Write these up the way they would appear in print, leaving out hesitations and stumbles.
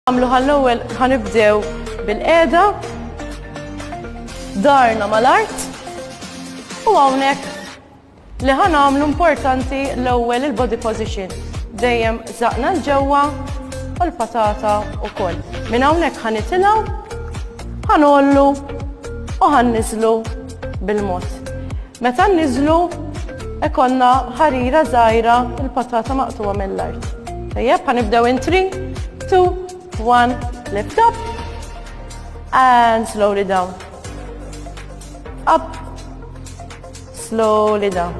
Għamlu għall-ewwel ħanibdew bil-qiegħda, darna mal-art u hawnhekk li ħanagħmlu importanti l-ewwel il-body position. Dejjem żaqna l-ġewwa u l-patata wkoll. Minn hawnhekk ħanitilgħu, ħanollu u ħanniżlu bil-mod. Meta nniżlu ikollna ħarira żgħira il-patata maqtuwa mill-art. Tajjeb, ħanibdew in 3, 2, 1, lift up and slowly down. Up, slowly down.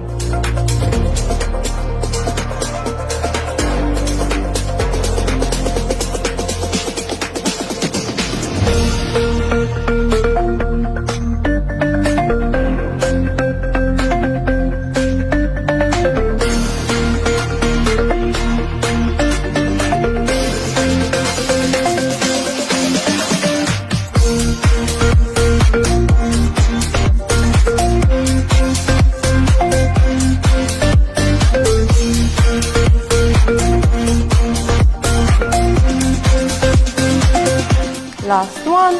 Last one.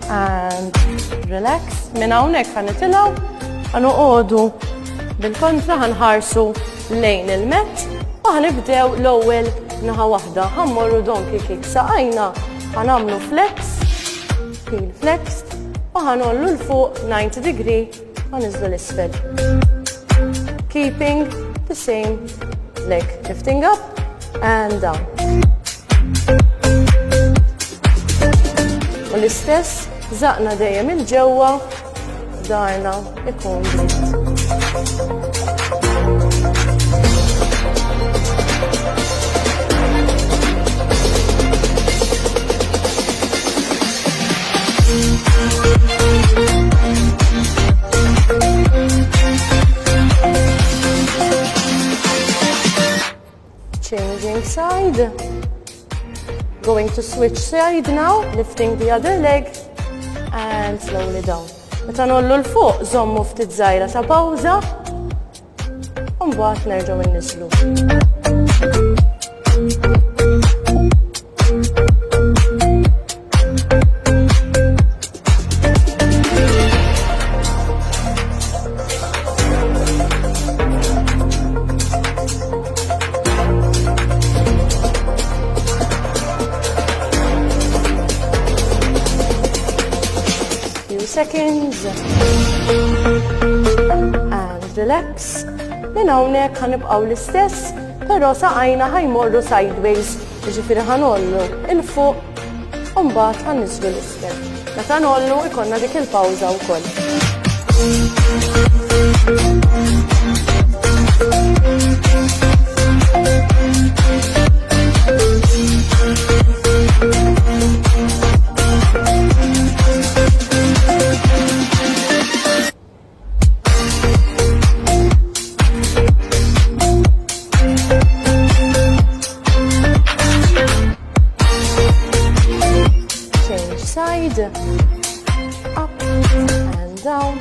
And relax. Minn hawnhekk ħanitilgħu, ħanoqogħdu bil-kontra ħanħarsu lejn il-mett u ħanibdew l-ewwel naħa waħda. Ħammorru donkey kick saqajna, ħanagħmlu flex, heel flex u ħanollu l fuq 90 degree ħaniżlu l-isfel. Keeping the same leg. Lifting up and down. U l-istess, zaqna dejjem il-ġewwa, darna ikun dritt. Changing side. Going to switch side now, lifting the other leg and slowly down. Meta nollu l-fuq, żommu ftit żgħira ta' pawża u mbagħad nerġgħu inniżlu. Seconds and relax. Minn hawnhekk ħanibqgħu l-istess, però saqajna ħajmorru sideways, jiġifieri ħanollu il-fuq u mbagħad ħanniżlu l-isfel. Meta nollu ikollna dik il-pawża wkoll. Side, up and down.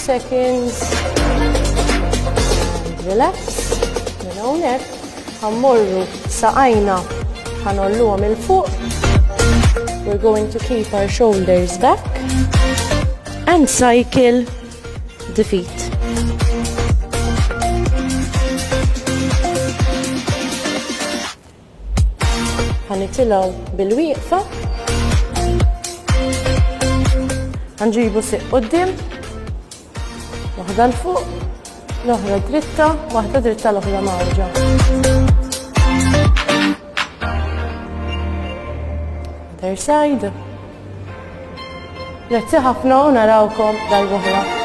Seconds and relax. Minn hawnhekk ħammorru saqajna ħanolluhom il fuq. We're going to keep our shoulders back and cycle the feet. Ħanitilgħu bil-wieqfa. Ħanġibu siq quddiem. Waħda l-fuq, l-oħra dritta, waħda dritta l-oħra mawġa. Other side. Grazzi ħafna u narawkom dal-oħra.